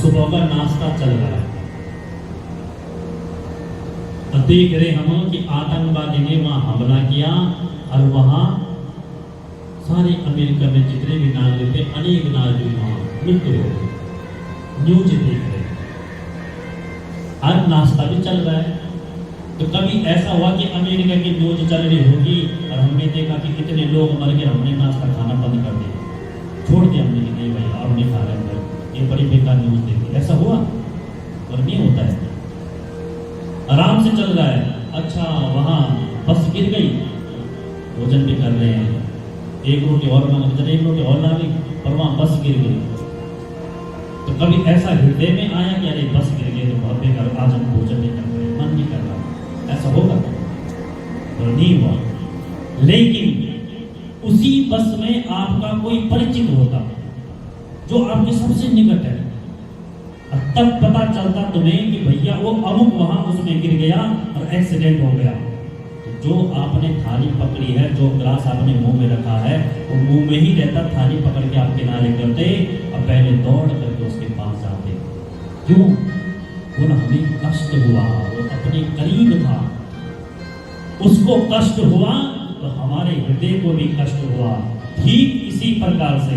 सुबह का नाश्ता चल रहा है। अब देख रहे हम कि आतंकवादी ने वहां हमला किया और वहां सारे अमेरिका में जितने भी नागरिक थे, अनेक नागरिक वहां मृत्यु हो गई। न्यूज देख रहे हैं, आज नाश्ता भी चल रहा है। तो कभी ऐसा हुआ कि अमेरिका की न्यूज चल रही होगी और हमने देखा कि कितने लोग मर गए, हमने नाश्ता खाना बंद कर दिया, छोड़ दिया हमने कि नहीं भाई और नहीं खा रहे हैं, ये बड़ी बेकार न्यूज देखी। ऐसा हुआ और नहीं होता है, आराम से चल रहा है। अच्छा वहां बस गिर गई, भोजन भी कर रहे हैं, एक रोटी और मांगे, एक रोटी और ला ली, पर वहां बस गिर गई। तो कभी ऐसा हृदय में आया कि अरे बस गिर गई तो बहुत बेकार, आज हम भोजन नहीं कर रहे, मन नहीं कर रहा, ऐसा होगा और नहीं हुआ। लेकिन उसी बस में आपका कोई परिचित होता जो आपके सबसे निकट है, तब पता चलता तुम्हें कि भैया वो अमुक वहां उसमें गिर गया और एक्सीडेंट हो गया। तो जो आपने थाली पकड़ी है, जो ग्लास आपने मुंह में रखा है, वो मुंह में ही रहता, थाली पकड़ के आप किनारे करते और पहले दौड़ करके उसके पास जाते। क्यों? बोला हमें कष्ट हुआ, वो अपने करीब था, उसको कष्ट हुआ तो हमारे हृदय को भी कष्ट हुआ। ठीक इसी प्रकार से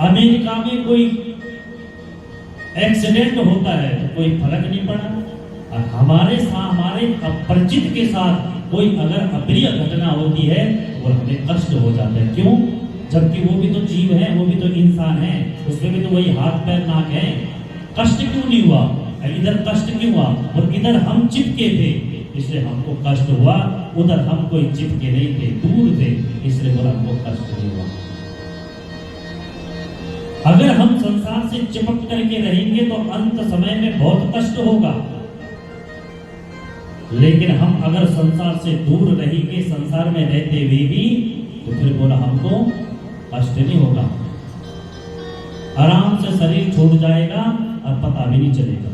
अमेरिका में कोई एक्सीडेंट होता है तो कोई फर्क नहीं पड़ा, और हमारे परिचित के साथ कोई अगर अप्रिय घटना होती है वो हमें कष्ट हो जाता है। क्यों? जबकि वो भी तो जीव है, वो भी तो इंसान है, उसमें भी तो वही हाथ पैर नाक है। कष्ट क्यों नहीं हुआ? इधर कष्ट क्यों हुआ? और इधर हम चिपके थे इसलिए हमको कष्ट हुआ, उधर हम कोई चिपके नहीं थे, दूर थे, इसलिए बोला हमको कष्ट नहीं हुआ। अगर हम संसार से चिपक करके रहेंगे तो अंत समय में बहुत कष्ट होगा, लेकिन हम अगर संसार से दूर रहेंगे, संसार में रहते हुए भी, तो फिर बोला हमको कष्ट नहीं होगा, आराम से शरीर छूट जाएगा और पता भी नहीं चलेगा।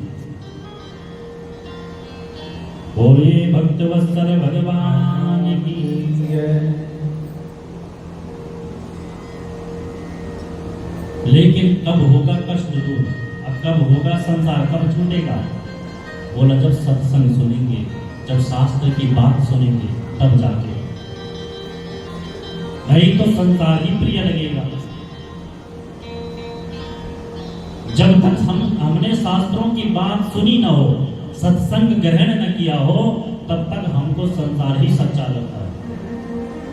बोलिए भक्त वत्सल भगवान की जय। लेकिन कब होगा कष्ट दूर, अब कब होगा संसार, कब छूटेगा? बोला जब सत्संग सुनेंगे, जब शास्त्र की बात सुनेंगे, तब जाके, नहीं तो संसार ही प्रिय लगेगा। जब तक हमने शास्त्रों की बात सुनी ना हो, सत्संग ग्रहण न किया हो, तब तक हमको संसार ही सच्चा लगता है।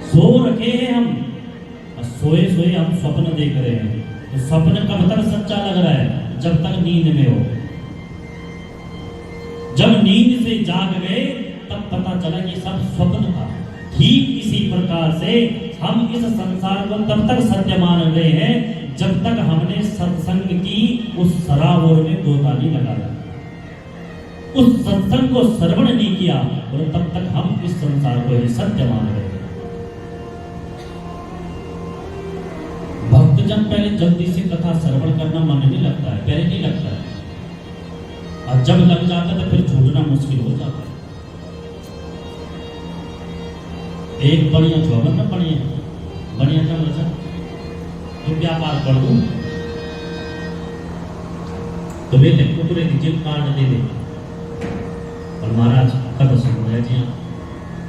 सो रखे हैं हम, सोए सोए हम स्वप्न देख रहे हैं, तो स्वप्न कब तक सच्चा लग रहा है? जब तक नींद में हो। जब नींद से जाग गए तब पता चला कि सब स्वप्न था। ठीक इसी प्रकार से हम इस संसार को तब तक सत्य मान रहे हैं जब तक हमने सत्संग की उस सराबोर में गोता नहीं लगाया, उस सत्संग को श्रवण नहीं किया, और तब तक हम इस संसार को ही सत्य मान रहे हैं। भक्तजन पहले जल्दी से कथा श्रवण करना मन नहीं लगता है, पहले नहीं लगता है, और जब लग जाता है तो फिर छूटना मुश्किल हो जाता है। एक बढ़िया छोड़ ना, बढ़िया क्या मतलब, तो व्यापार कर दूं तो वे पूरे रिजिट कार्ड दे दे, और महाराज कथा सुन रहे जी।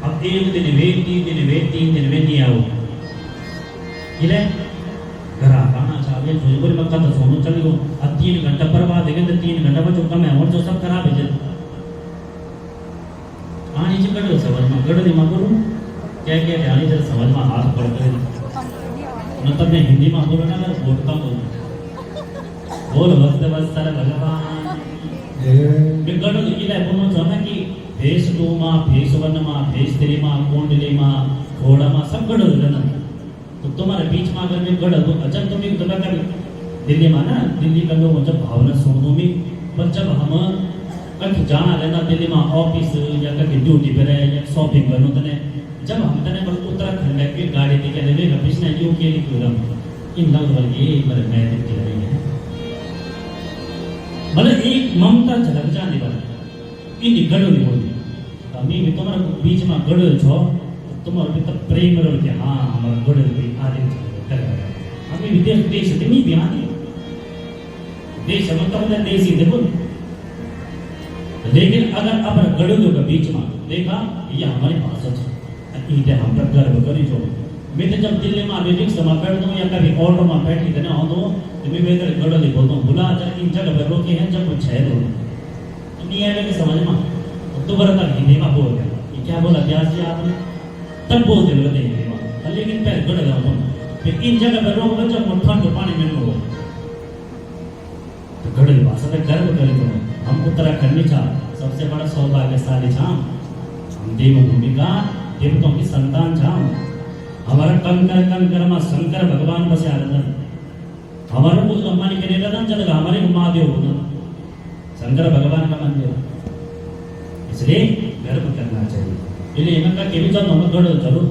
अब एक दिन वेट, 3 दिन वेट नहीं आओ, इले घर आना चाहिए, जो बोले मैं कथा सुनो चल गो, अब 3 घंटा बर्बाद देंगे तो 3 घंटा बचो कम है, और जो सब खराब है आनी जी कड़ो समझ में गड़ दिमाग करूं क्या क्या ध्यान जरा समझ में हाथ पड़ गए, मतलब मैं हिंदी में बोलो ना, मैं बोलता हूँ बोल भक्त वत्सल भगवान मैं गड़ इला बोलना चाहना कि फेस 2 માં फेस 1 માં फेस 3 માં कुंडली में घोड़ा में सब गड़ रहना, तो तुम्हारे बीच में अगर मैं गड़ तो अच्छा तुम्हें तो क्या दिल्ली में ना, दिल्ली का लोग जब भावना सुनो में, पर जब हम कहीं जाना रहना दिल्ली में ऑफिस या कहीं ड्यूटी पे रहे या शॉपिंग करनो तने, जब हम तने उत्तराखंड की गाड़ी दिखे देवे कपिस ने यू के लिए इन लग वर्गे पर मैं दिख रही है, मतलब एक ममता झलक जाने वाला इन गड़ो नहीं बोली, अमी भी तुम्हारा बीच में गड़ो छो, तुम्हारा भी तब प्रेम रो के हाँ हमारा गड़ो भी आदि कर हमें विदेश देश नहीं ध्यान देश समझता हूँ देश ही देखो। लेकिन अगर अपन गड़ों के बीच में देखा ये हमारी भाषा है, ईटे हम पर गर्व करी जो। मैं तो जब दिल्ली में अभी समा बैठ दूँ या कभी ऑटो में बैठी थे ना हो तो मैं बेहतर गड़ो नहीं बोलता हूँ, बुला जब इन जगह पर रोके हैं जब कुछ है लोग नहीं आएगा कि समझ में दोबारा तक हिंदी में बोल गया ये क्या बोला व्यास जी आपने, तब बोल दे बोलते हिंदी में। लेकिन पैर गड़ गया फिर इन जगह पर रोक जब ठंड पानी में हो तो गड़े भाषा पे गर्व करें तो हम उत्तराखंड में सबसे बड़ा सौभाग्यशाली छाम, हम देवभूमि का देवताओं की संतान छाम। हमारा कंकर में शंकर भगवान बसे आरदन हमारे को सम्मान के निरदन चलेगा हमारे महादेव होगा शंकर भगवान का मंदिर, इसलिए गर्व करना चाहिए। इसलिए इनका केवल जब नमक गढ़ जरूर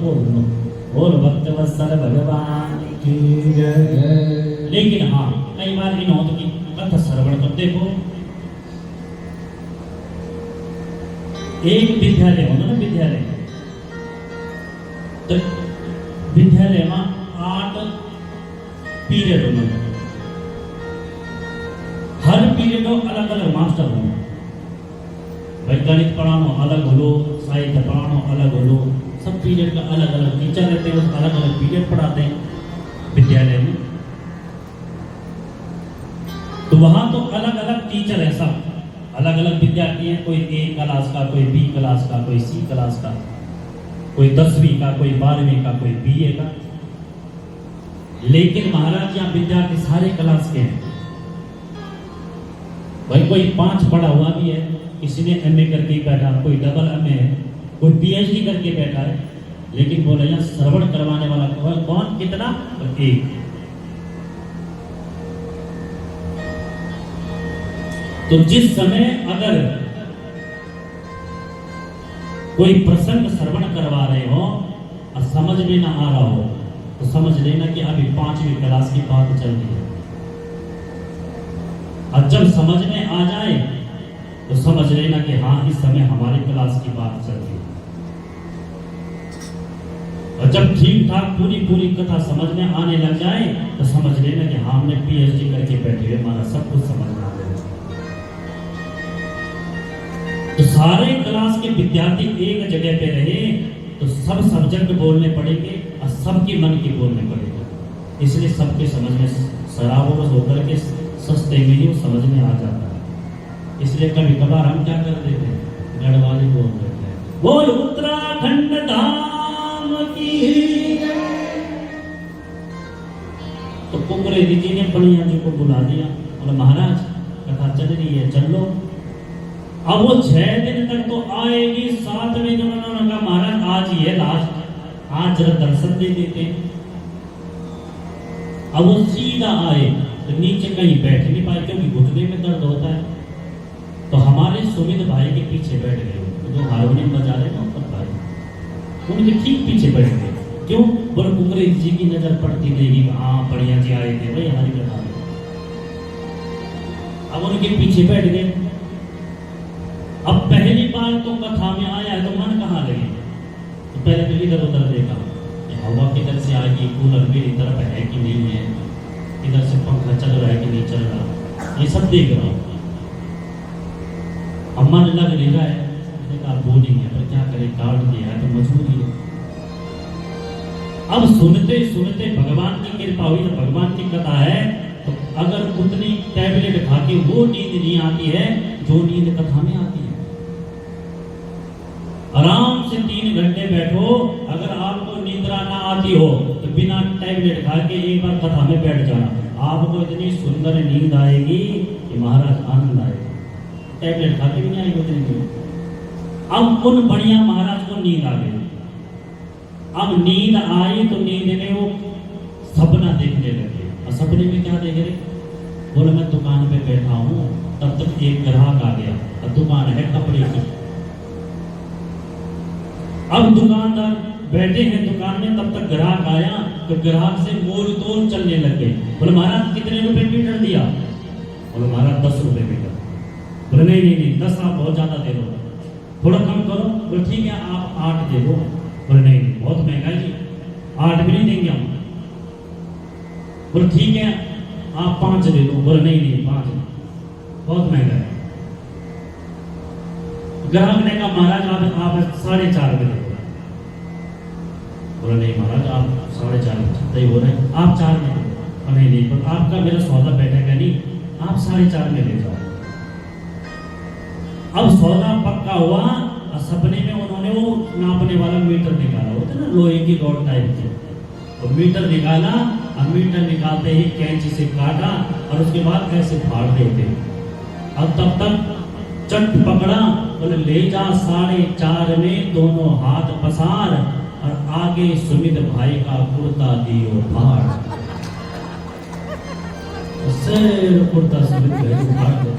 बोल भक्त वत्सल भगवान की जय। लेकिन हाँ कई बार इन होत की कथा श्रवण कर देखो, एक विद्यालय होता ना विद्यालय, तो विद्यालय में 8 पीरियड होना, हर पीरियड में अलग अलग मास्टर होना, वैज्ञानिक पढ़ानो अलग होलो, साहित्य पढ़ानो अलग होलो, सब पीरियड का अलग अलग टीचर रहते हैं, अलग अलग पीरियड पढ़ाते हैं विद्यालय में। तो वहां तो अलग अलग टीचर है, सब अलग अलग विद्यार्थी हैं, कोई ए क्लास का, कोई बी क्लास का, कोई सी क्लास का, कोई 10वीं का, कोई 12वीं का, कोई बीए का। लेकिन महाराज यहाँ विद्यार्थी सारे क्लास के हैं भाई, कोई 5 पढ़ा हुआ भी है, किसी ने एमए करके बैठा, कोई डबल एमए है, कोई पीएचडी करके बैठा है। लेकिन बोला यहाँ श्रवण करवाने वाला कौन कितना, तो एक। तो जिस समय अगर कोई प्रसंग श्रवण करवा रहे हो और समझ में ना आ रहा हो तो समझ लेना कि अभी 5वीं क्लास की बात चल रही है, और जब समझ में आ जाए तो समझ लेना कि हाँ इस समय हमारी क्लास की बात चल रही है। और जब ठीक ठाक पूरी कथा समझ में आने लग जाए तो समझ लेना कि हाँ हमने पीएचडी करके बैठे हुए, हमारा सब कुछ समझ में आ गया। तो सारे क्लास के विद्यार्थी एक जगह पे रहे तो सब सब्जेक्ट बोलने पड़ेंगे और सबके मन की बोलने पड़ेंगे, इसलिए सबके समझ में सराबोर होकर के सस्ते में ही समझ में आ जाता है। इसलिए कभी कभार हम क्या कर देते हैं, गढ़वाली बोल देते हैं, बोल उत्तराखंड धाम की। तो कुमरे जी ने पढ़िया जी को बुला दिया, बोला महाराज कथा चल रही है, चल लो। अब वो 6 दिन तक तो आएगी, 7वें दिन उन्होंने कहा महाराज आज ही है लास्ट, आज जरा दर्शन दे देते। अब वो सीधा आए तो नीचे कहीं बैठ नहीं पाए क्योंकि घुटने में दर्द होता है। तो हमारे सुमित भाई के पीछे बैठ गए, जो हारमोनियम बजा रहे ना ऊपर भाई, उनके ठीक पीछे बैठ गए। क्यों? बोले कुमरे जी की नजर पड़ती रहेगी, हाँ बढ़िया जी आए थे भाई हमारी कथा में। अब उनके पीछे बैठ गए। अब पहली बार तो कथा में आया तो मन कहाँ लगे, तो पहले तो इधर उधर देखा, हवा किधर से आएगी, कूलर मेरी तरफ है कि नहीं है, इधर से पंखा चल रहा है कि नहीं चल रहा, ये सब देख रहा हूँ। अब मन लग नहीं रहा है, मैंने कहा बोलिंग है पर क्या करें, काट दिया है तो मजबूरी है। अब सुनते सुनते भगवान की कृपा हुई, तो भगवान की कथा है, तो अगर उतनी टैबलेट खा के वो नींद नहीं आती है जो नींद कथा में आती है। आराम से 3 घंटे बैठो, अगर आपको निद्रा ना आती हो तो बिना टैबलेट खा के एक बार कथा में बैठ जाना, आपको इतनी सुंदर नींद आएगी कि महाराज आनंद आएगा। टैबलेट खा के भी नहीं आएगी उतनी नींद। अब उन बढ़िया महाराज को नींद आ गई। अब नींद आई तो नींद में वो सपना देखने लगे, और सपने में क्या देख रहे, बोले मैं दुकान पे बैठा हूँ, तब तक एक ग्राहक आ गया, और दुकान है कपड़े की। अब दुकानदार बैठे हैं दुकान में, तब तक ग्राहक आया तो ग्राहक से मोल तोल चलने लग गए। बोले महाराज कितने रुपए मीटर दिया? बोले महाराज 10 रुपए मीटर। बोले नहीं 10 आप बहुत ज्यादा दे दो, थोड़ा कम करो। बोले ठीक है आप 8 दे दो। बोले नहीं बहुत महंगा है जी, 8 भी नहीं देंगे हम। बोले ठीक है आप आप 5 ले लो। बोला नहीं नहीं 5 बहुत महंगा है। ग्राहक ने कहा महाराज आप 4.5 में दे। बोला नहीं महाराज आप 4.5 सही बोल रहे हैं, आप 4 में दे। नहीं नहीं पर आपका मेरा सौदा बैठेगा नहीं, आप 4.5 में ले जाओ। अब सौदा पक्का हुआ और सपने में उन्होंने वो नापने वाला मीटर निकाला, होता है ना लोहे की रॉड टाइप की, और मीटर निकाला और मीटर निकालते ही कैंची से काटा और उसके बाद ऐसे फाड़ देते। अब तब तक चट पकड़ा, बोले ले जा 4.5 में, दोनों हाथ पसार और आगे सुमित भाई का कुर्ता दियो फाड़। कुर्ता सुमित भाई को फाड़ दो।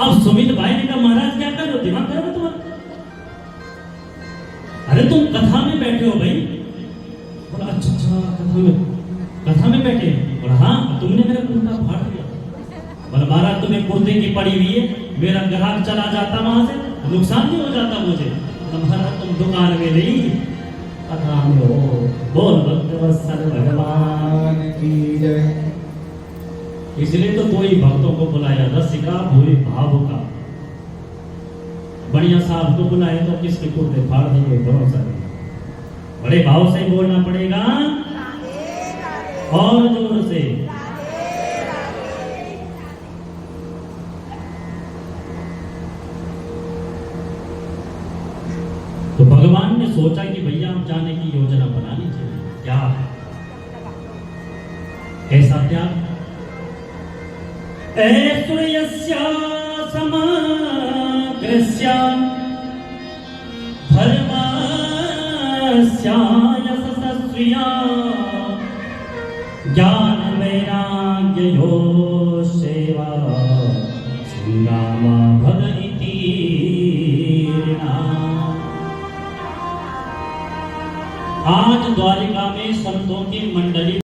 अब सुमित भाई ने कहा महाराज क्या कर रहे हो, दिमाग खराब है तुम्हारा? अरे तुम कथा में बैठे हो भाई। बोला अच्छा कथा में बैठे। बोला हाँ तुमने मेरा कुर्ता फाड़ दिया। बोला महाराज तुम्हें कुर्ते की पड़ी हुई है, मेरा ग्राहक चला जाता वहां से, नुकसान नहीं हो जाता मुझे। महाराज तुम दुकान में नहीं कथा में हो। बोल भक्तवत्सल भगवान की जय। इसलिए तो 2 ही भक्तों को बुलाया, रसिका भूरी भावुका। बढ़िया साहब को बुलाए तो किसके कुर्ते फाड़ देंगे, भरोसा नहीं। बड़े भाव से बोलना पड़ेगा और जोर से। तो भगवान ने सोचा कि भैया हम जाने की योजना बनानी चाहिए। क्या कैसा त्याग? ऐश्वर्यस्या समग्रस्या धर्मस्या यशस्विया ज्ञान वैराग्य योग सेवा संग्रामा भग इति आज द्वारिका में संतों की मंडली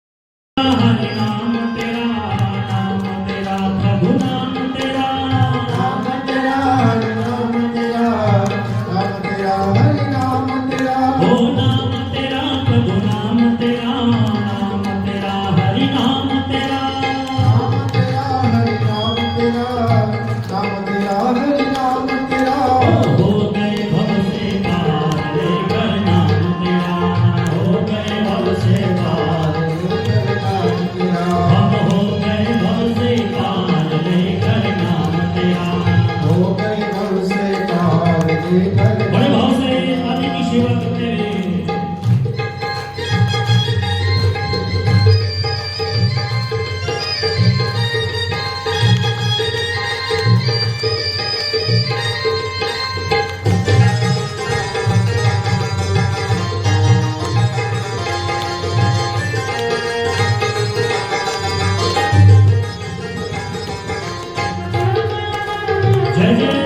बड़े भाव से आदि की सेवा करते हुए जय जय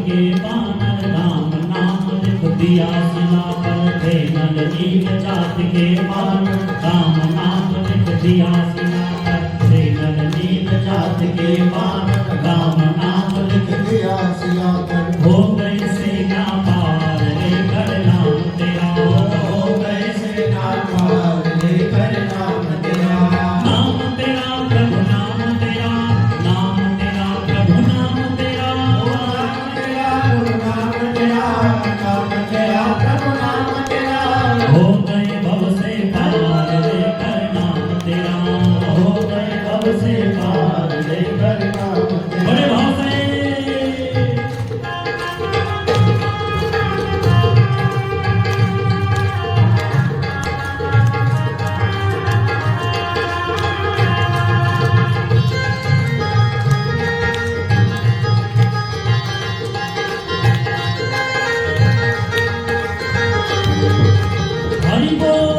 के बानर राम नाम लिख दिया सिला पर। थे नल नील जात के बानर राम नाम लिख दिया। के पार, राम नाम लिख गया सियावर, हो गए सेना पार लेकर नाम तेरा, हो गए सेना पार लेकर नाम तेरा, नाम तेरा प्रभु नाम तेरा, नाम तेरा प्रभु नाम तेरा, नाम तेरा प्रभु नाम तेरा, नाम तेरा प्रभु नाम तेरा, हो गए भव से पार लेकर नाम तेरा, हो गए भव से पार लेकर नाम तेरा। बड़े भाव से हरि बोल।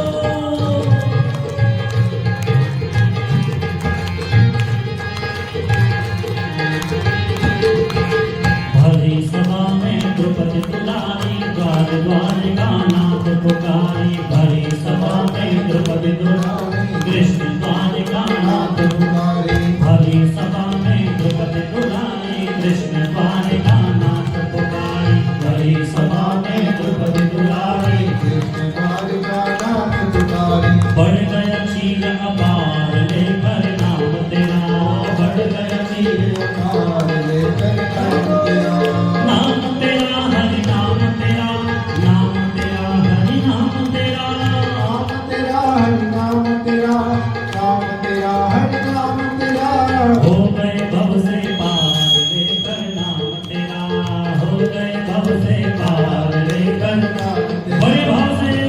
भरी सभा में द्रौपदी दुलारी, द्वार द्वार का नाथ पुकारी, भरी सभा में द्रौपदी दुलारी, कृष्ण द्वार का नाथ तुम्हारी भरी सभा में द्रौपदी दुलारी, कृष्ण द्वार का नाथ पुकारी, भरी सभा में द्रौपदी दुलारी, कृष्ण द्वारिका नाथ तुम्हारी, बढ़ गया चीर अपार लेकर नाम तेरा, बढ़ गया चीर पार लेकर नाम तेरा, नाम तेरा हरि नाम तेरा, नाम तेरा हरि नाम तेरा, नाम तेरा हरि नाम तेरा, नाम तेरा हरि नाम तेरा, हो गए भव से पार लेकर नाम तेरा, हो गए भव से पार लेकर नाम तेरा। बड़े भाव से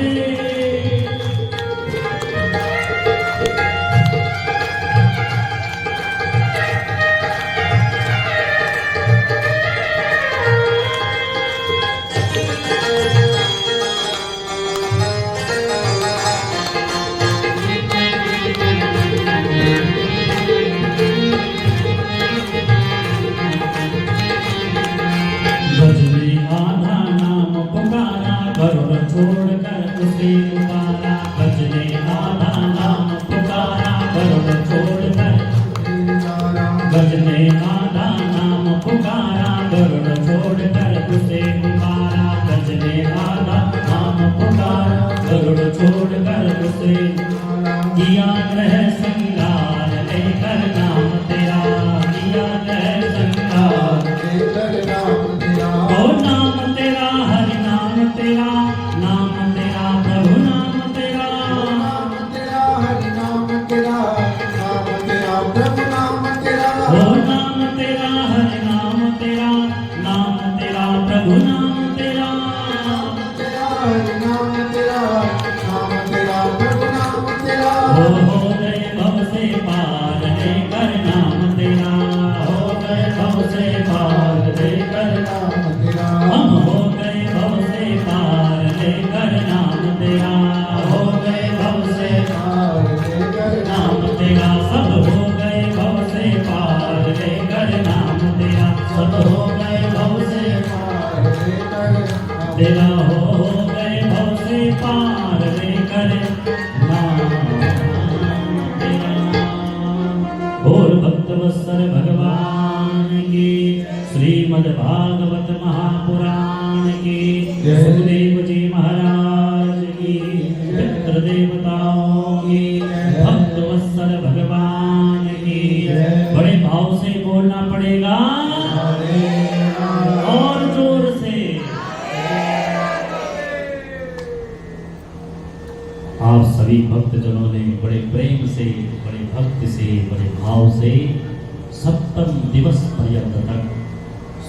भजने आधा नाम पुकारा, गरुड़ छोड़कर उसे पुकारा, भजने आधा नाम पुकारा, गरुड़ छोड़कर भजने आधा नाम पुकारा, गरुड़ छोड़कर उसे पुकारा, भजने आधा नाम पुकारा, गरुड़ छोड़कर उसे किया ग्रह श्रृंगार लेकर नाम तेरा, किया ग्रह श्रृंगार लेकर नाम तेरा, ओ नाम तेरा हरि नाम तेरा, नाम तेरा प्रभु नाम तेरा, नाम तेरा हरि नाम तेरा, नाम तेरा प्रभु नाम तेरा, ओ नाम तेरा हरि नाम तेरा, नाम तेरा प्रभु नाम तेरा, नाम तेरा हरि नाम तेरा, नाम तेरा प्रभु नाम तेरा, हो गए भव से पार लेकर नाम तेरा, हो गए भव से पार लेकर नाम तेरा, हम हो गए भव से पार लेकर नाम तेरा, हो गए भव से पार लेकर नाम तेरा, सब हो गए भव से पार लेकर नाम तेरा, सब हो गए भव से पार लेकर नाम तेरा, हो गए भव से पार लेकर नाम तेरा। बोल भक्तवत्सल भगवान की, श्रीमद् भागवत महापुराण की, जय। सुखदेव जी महाराज की, पितृ देवताओं की, भक्तवत्सल भगवान की, जय। बड़े भाव से बोलना पड़ेगा और जोर से। आप सभी भक्तजनों ने बड़े प्रेम से, बड़े भक्ति से, बड़े भाव से सप्तम दिवस पर्यंत तक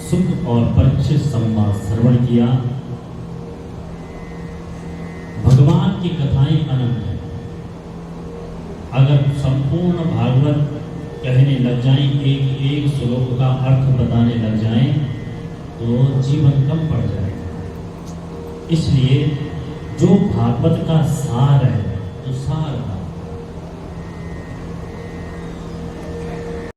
सुख और परीक्षित संवाद श्रवण किया। भगवान की कथाएं अनंत है। अगर संपूर्ण भागवत कहने लग जाएं, एक एक श्लोक का अर्थ बताने लग जाएं, तो जीवन कम पड़ जाएगा। इसलिए जो भागवत का सार है, जो सार है